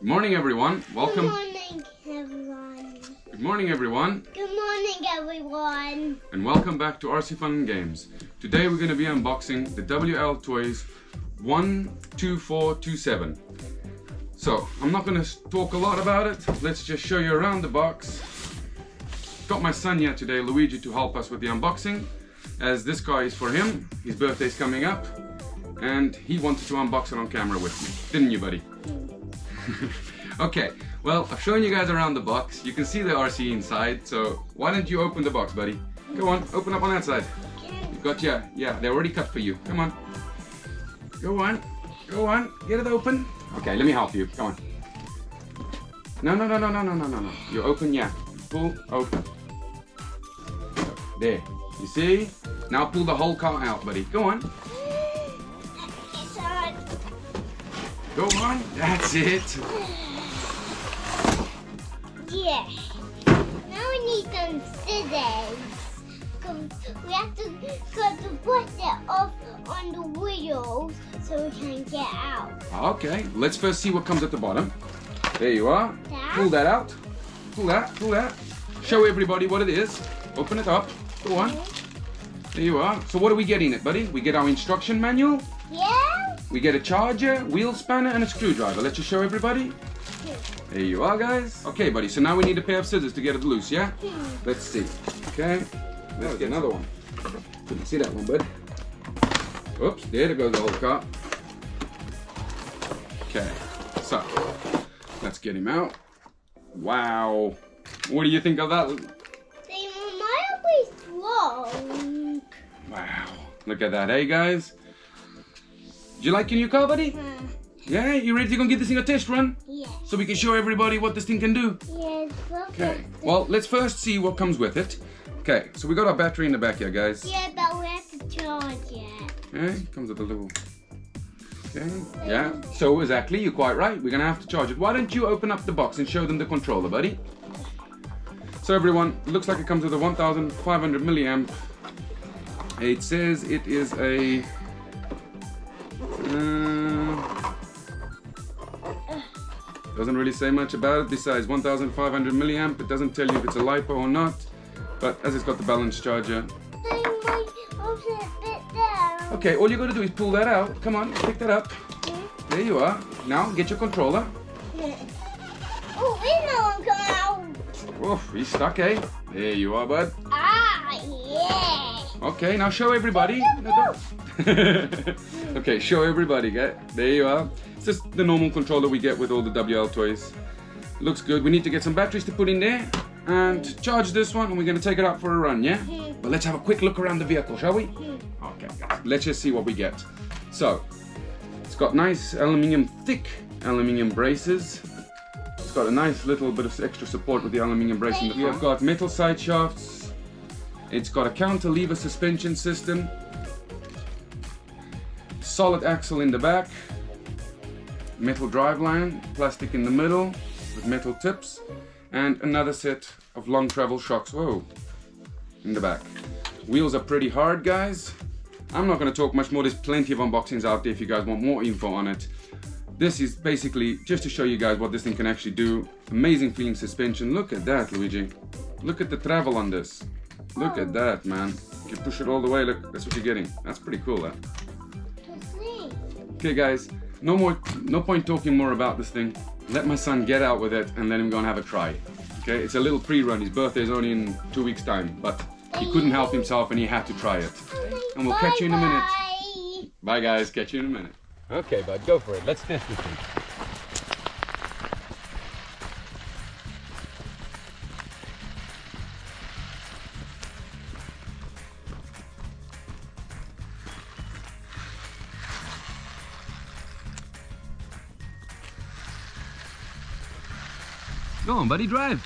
Good morning, everyone. Welcome. Good morning, everyone. Good morning, everyone. Good morning, everyone. And welcome back to RC Fun & Games. Today we're going to be unboxing the Wltoys 12427. So, I'm not going to talk a lot about it. Let's just show you around the box. Got my son here today, Luigi, to help us with the unboxing, as this car is for him. His birthday's coming up, and he wanted to unbox it on camera with me. Didn't you, buddy? Okay, well, I've shown you guys around the box. You can see the RC inside, so why don't you open the box, buddy? Go on, open up on that side. You got, yeah, they're already cut for you. Come on. Go on, get it open. Okay, let me help you, come on. No. You open, yeah. Pull, open. There, you see? Now pull the whole car out, buddy. Go on. Go on, that's it. Yeah. Now we need some scissors. We have to put it off on the wheels so we can get out. Okay, let's first see what comes at the bottom. There you are. Pull that out. Pull that. Show everybody what it is. Open it up. Go on. There you are. So what do we get in it, buddy? We get our instruction manual. Yeah. We get a charger, wheel spanner, and a screwdriver. Let's just show everybody. There you are, guys. Okay, buddy, so now we need a pair of scissors to get it loose, yeah? Let's see. Okay, let's get another one. Couldn't see that one, bud. Oops, there goes the whole car. Okay, so let's get him out. Wow. What do you think of that? They might be strong. Wow. Look at that, hey, guys? Do you like your new car, buddy? Yeah, you ready to go give this thing a test run? Yes. So we can show everybody what this thing can do? Yes. Okay, well, let's first see what comes with it. Okay, so we got our battery in the back here, guys. Yeah, but we have to charge it. Okay, comes with a little... Okay, yeah, so exactly, you're quite right. We're gonna have to charge it. Why don't you open up the box and show them the controller, buddy? So everyone, it looks like it comes with a 1500 milliamp. It says it is a... doesn't really say much about it besides 1500 milliamp. It doesn't tell you if it's a LiPo or not, but as it's got the balance charger. Okay, all you gotta do is pull that out. Come on, pick that up. There you are. Now get your controller. Oh, there's no one come out. Oh, he's stuck, eh? There you are, bud. Ah, yeah. Okay, now show everybody. Okay, show everybody, guys. There you are. It's just the normal controller we get with all the Wltoys. Looks good. We need to get some batteries to put in there and charge this one, and we're going to take it out for a run, yeah? But let's have a quick look around the vehicle, shall we? Okay, guys. Let's just see what we get. So, it's got nice thick aluminium braces. It's got a nice little bit of extra support with the aluminium bracing. We have got metal side shafts. It's got a counter-lever suspension system. Solid axle in the back. Metal driveline, plastic in the middle with metal tips, and another set of long travel shocks, in the back. Wheels are pretty hard, guys. I'm not going to talk much more. There's plenty of unboxings out there if you guys want more info on it. This is basically just to show you guys what this thing can actually do. Amazing feeling suspension. Look at that, Luigi. Look at the travel on this. Look at that, man. You can push it all the way. Look, that's what you're getting. That's pretty cool, that. Okay, guys. No point talking more about this thing. Let my son get out with it and let him go and have a try. Okay, it's a little pre-run. His birthday is only in 2 weeks' time, but he couldn't help himself and he had to try it. And we'll catch you in a minute. Bye, guys. Catch you in a minute. Okay, bud, go for it. Let's test this thing. Go on, buddy, drive.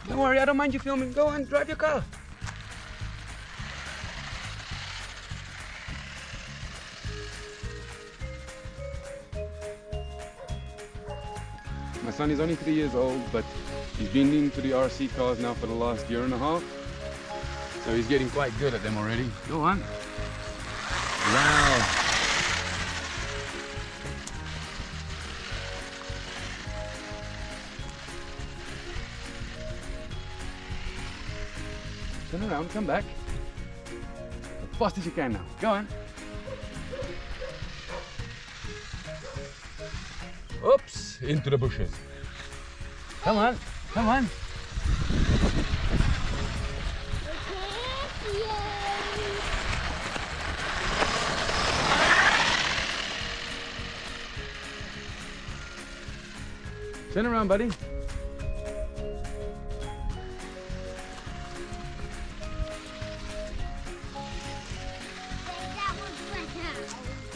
Don't worry, I don't mind you filming. Go on, drive your car. My son is only 3 years old, but he's been into the RC cars now for the last year and a half. So he's getting quite good at them already. Go on. Wow. Turn around, come back. As fast as you can now. Go on. Oops, into the bushes. Come on, come on. Turn around, buddy.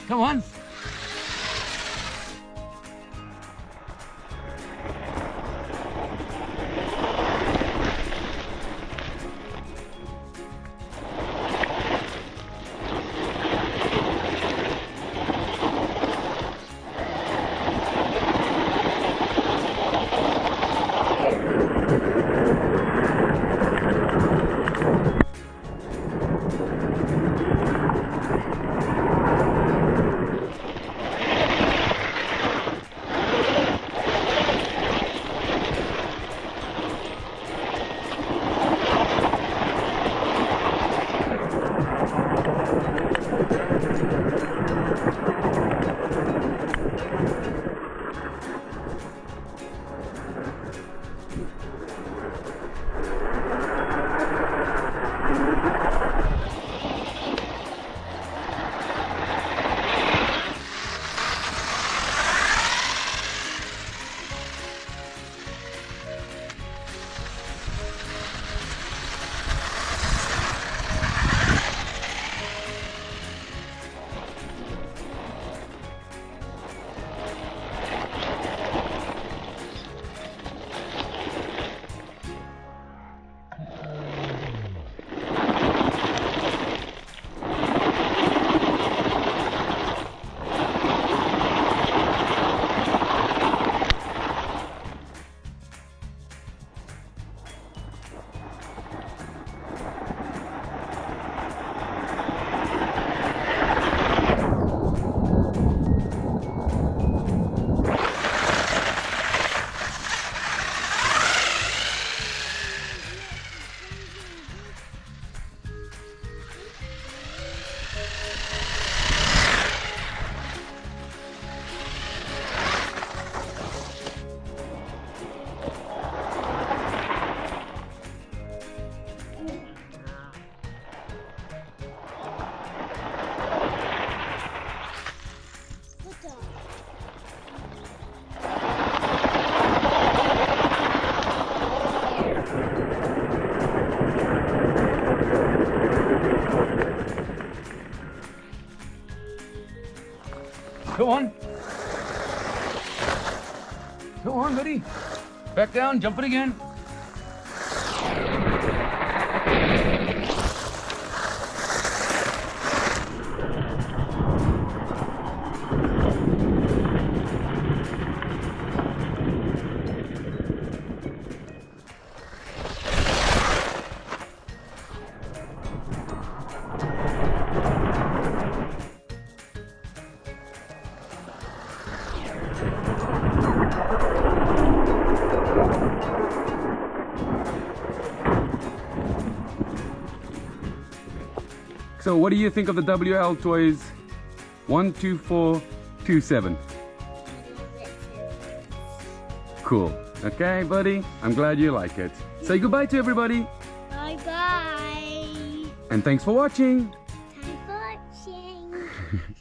Come on. Go on. Go on, buddy. Back down, jump it again. So what do you think of the Wltoys 12427? Cool. Okay, buddy. I'm glad you like it. Say goodbye to everybody. Bye-bye. And thanks for watching. Thanks for watching.